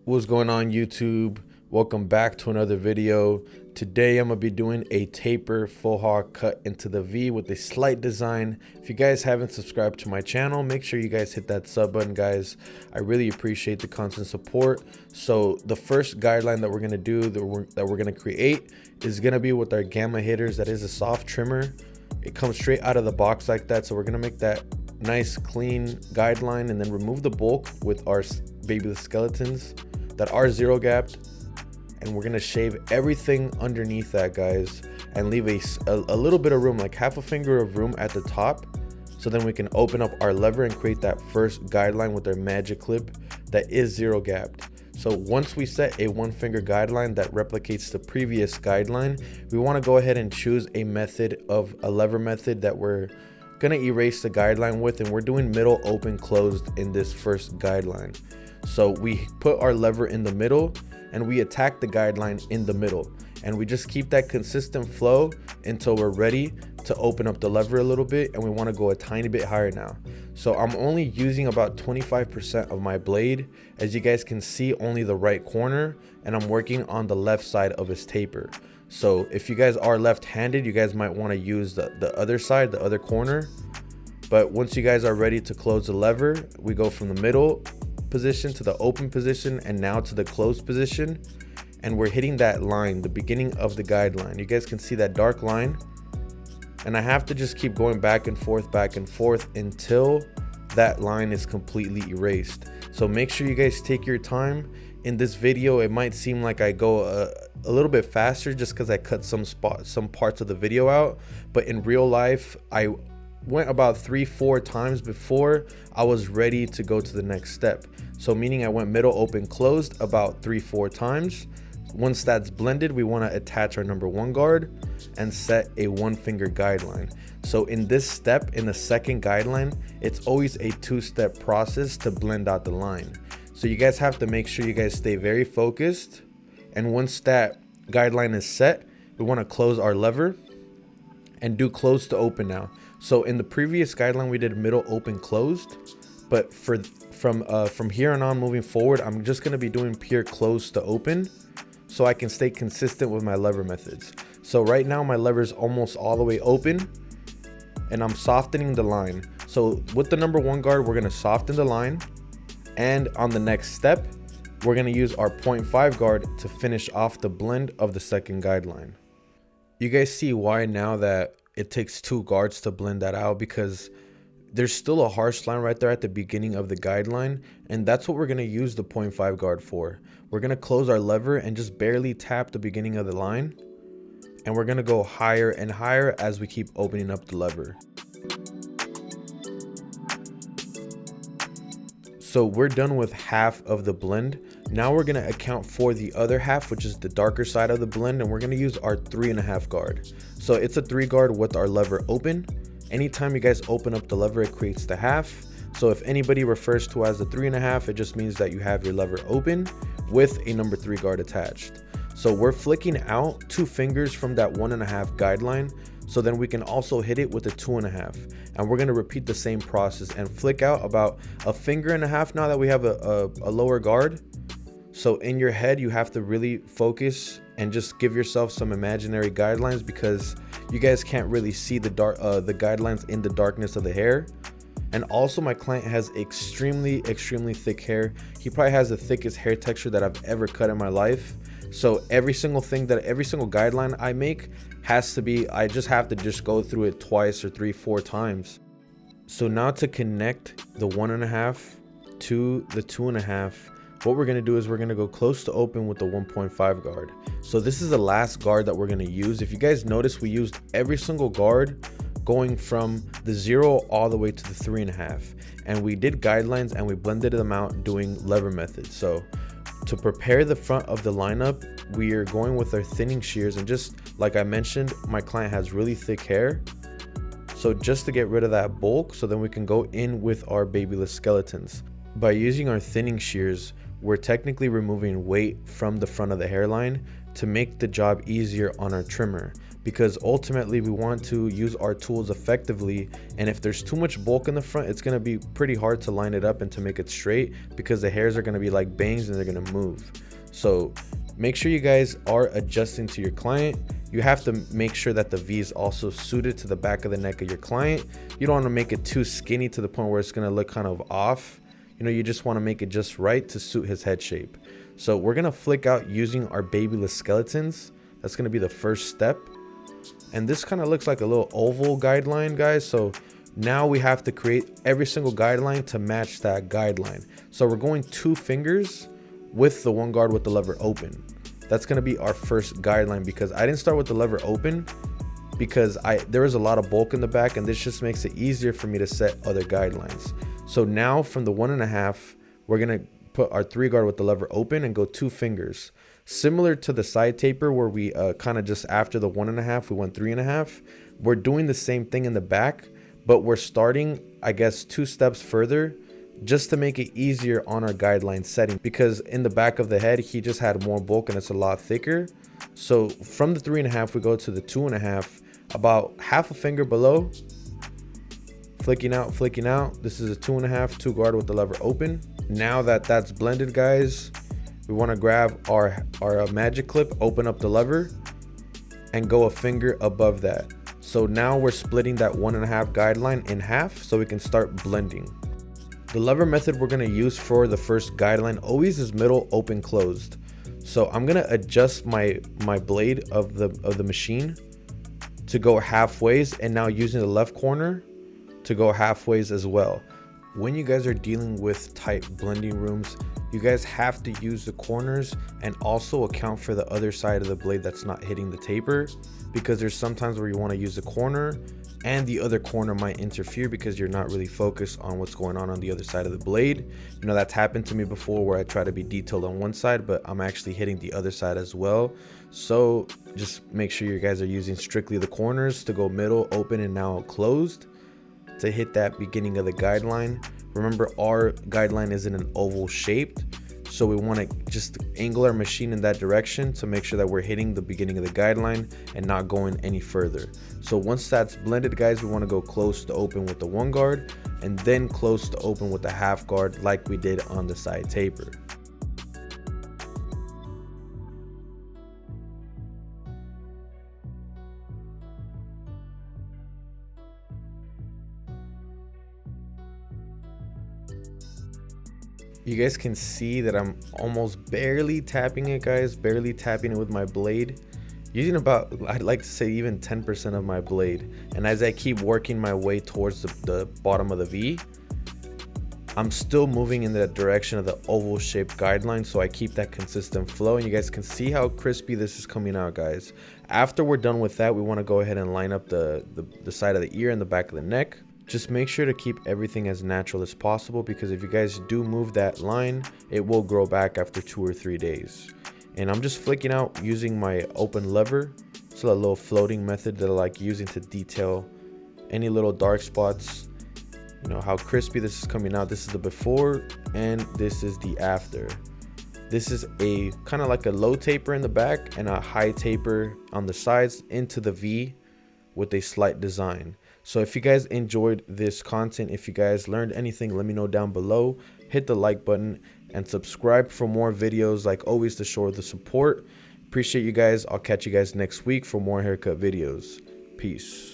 What's going on, YouTube? Welcome back to another video. Today I'm gonna be doing a taper full hog cut into the V with a slight design. If you guys haven't subscribed to my channel, make sure you guys hit that sub button, guys. I really appreciate the constant support. So the first guideline that we're gonna do, that we're gonna create, is gonna be with our gamma hitters. That is a soft trimmer. It comes straight out of the box like that. So we're gonna make that nice clean guideline and then remove the bulk with our babyless skeletons that are zero gapped, and we're gonna shave everything underneath that, guys, and leave a little bit of room, like half a finger of room at the top, so then we can open up our lever and create that first guideline with our magic clip that is zero gapped. So once we set a one finger guideline that replicates the previous guideline, we want to go ahead and choose a method of a lever method that we're gonna erase the guideline with, and we're doing middle open closed in this first guideline. So we put our lever in the middle and we attack the guideline in the middle, and we just keep that consistent flow until we're ready to open up the lever a little bit, and we want to go a tiny bit higher now. So I'm only using about 25% of my blade, as you guys can see, only the right corner, and I'm working on the left side of his taper. So if you guys are left-handed, you guys might want to use the other side, the other corner. But once you guys are ready to close the lever, we go from the middle position to the open position and now to the closed position, and we're hitting that line, the beginning of the guideline. You guys can see that dark line, and I have to just keep going back and forth until that line is completely erased. So make sure you guys take your time. In this video it might seem like I go a little bit faster just because I cut some parts of the video out, but in real life I went about 3-4 times before I was ready to go to the next step. So meaning I went middle open closed about 3-4 times. Once that's blended, we want to attach our number one guard and set a one finger guideline. So in this step, in the second guideline, it's always a two-step process to blend out the line. So you guys have to make sure you guys stay very focused, and once that guideline is set, we want to close our lever and do close to open now. So in the previous guideline we did middle open closed, but from here on moving forward, I'm just going to be doing pure close to open so I can stay consistent with my lever methods. So right now my lever is almost all the way open and I'm softening the line. So with the number one guard, we're going to soften the line, and on the next step we're going to use our 0.5 guard to finish off the blend of the second guideline. You guys see why now that it takes two guards to blend that out, because there's still a harsh line right there at the beginning of the guideline, and that's what we're going to use the 0.5 guard for. We're going to close our lever and just barely tap the beginning of the line, and we're going to go higher and higher as we keep opening up the lever. So we're done with half of the blend. Now we're going to account for the other half, which is the darker side of the blend, and we're going to use our 3.5 guard. So it's a 3 guard with our lever open. Anytime you guys open up the lever, it creates the half. So if anybody refers to as the 3.5, it just means that you have your lever open with a number 3 guard attached. So we're flicking out 2 fingers from that 1.5 guideline, so then we can also hit it with a 2.5, and we're going to repeat the same process and flick out about 1.5 fingers now that we have a lower guard. So in your head you have to really focus and just give yourself some imaginary guidelines, because you guys can't really see the guidelines in the darkness of the hair. And also my client has extremely thick hair. He probably has the thickest hair texture that I've ever cut in my life. So every single guideline I make has to be, I just have to go through it twice or 3-4 times. So now to connect the 1.5 to the 2.5, what we're going to do is we're going to go close to open with the 1.5 guard. So this is the last guard that we're going to use. If you guys notice, we used every single guard going from the 0 all the way to the 3.5, and we did guidelines and we blended them out doing lever methods. So to prepare the front of the lineup, we are going with our thinning shears, and just like I mentioned, my client has really thick hair, so just to get rid of that bulk, so then we can go in with our babyless skeletons. By using our thinning shears, we're technically removing weight from the front of the hairline to make the job easier on our trimmer, because ultimately we want to use our tools effectively, and if there's too much bulk in the front, it's going to be pretty hard to line it up and to make it straight, because the hairs are going to be like bangs and they're going to move. So make sure you guys are adjusting to your client. You have to make sure that the V is also suited to the back of the neck of your client. You don't want to make it too skinny to the point where it's going to look kind of off. You know, you just want to make it just right to suit his head shape. So we're going to flick out using our babyless skeletons. That's going to be the first step. And this kind of looks like a little oval guideline, guys. So now we have to create every single guideline to match that guideline. So we're going 2 fingers with the one guard with the lever open. That's going to be our first guideline, because I didn't start with the lever open because there was a lot of bulk in the back, and this just makes it easier for me to set other guidelines. So now from the 1.5, we're going to put our 3 guard with the lever open and go 2 fingers. Similar to the side taper where we kind of just after the 1.5 we went 3.5. We're doing the same thing in the back, but we're starting, I guess, 2 steps further just to make it easier on our guideline setting, because in the back of the head he just had more bulk and it's a lot thicker. So from the 3.5 we go to the 2.5, about half a finger below, flicking out. This is a 2.5, 2 guard with the lever open. Now that that's blended, guys, we want to grab our magic clip, open up the lever, and go a finger above that. So now we're splitting that 1.5 guideline in half so we can start blending. The lever method we're going to use for the first guideline always is middle, open, closed. So I'm going to adjust my blade of the machine to go halfways, and now using the left corner to go halfways as well. When you guys are dealing with tight blending rooms, you guys have to use the corners and also account for the other side of the blade that's not hitting the taper, because there's sometimes where you want to use the corner and the other corner might interfere because you're not really focused on what's going on the other side of the blade. You know, that's happened to me before where I try to be detailed on one side, but I'm actually hitting the other side as well. So just make sure you guys are using strictly the corners to go middle, open, and now closed to hit that beginning of the guideline. Remember, our guideline isn't an oval shaped, so we want to just angle our machine in that direction to make sure that we're hitting the beginning of the guideline and not going any further. So once that's blended, guys, we want to go close to open with the 1 guard and then close to open with the half guard like we did on the side taper. You guys can see that I'm almost barely tapping it, guys, barely tapping it with my blade, using about, I'd like to say, even 10% of my blade. And as I keep working my way towards the bottom of the V, I'm still moving in the direction of the oval shaped guideline, so I keep that consistent flow. And you guys can see how crispy this is coming out, guys. After we're done with that, we want to go ahead and line up the side of the ear and the back of the neck. Just make sure to keep everything as natural as possible, because if you guys do move that line, it will grow back after 2 or 3 days. And I'm just flicking out using my open lever. It's a little floating method that I like using to detail any little dark spots. You know how crispy this is coming out. This is the before and this is the after. This is a kind of like a low taper in the back and a high taper on the sides into the V with a slight design. So if you guys enjoyed this content, if you guys learned anything, let me know down below. Hit the like button and subscribe for more videos, like always, to show the support. Appreciate you guys. I'll catch you guys next week for more haircut videos. Peace.